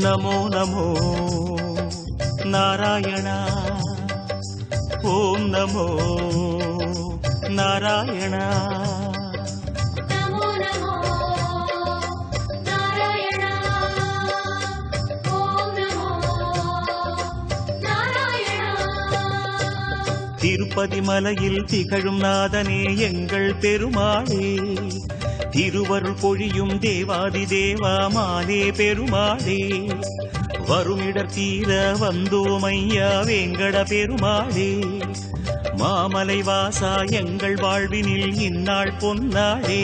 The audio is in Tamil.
நமோ நமோ நாராயணா ஓம் நமோ நாராயணா திருப்பதி மலையில் திகழும் நாதனே எங்கள் பெருமாளே திருவருள் பொழியும் தேவாதி தேவா மாலே பெருமாளே வருமிடர் தீர வந்தோம் ஐயா வேங்கட பெருமாளே மாமலை வாசா எங்கள் வாழ்வினில் இந்நாள் பொன்னாளே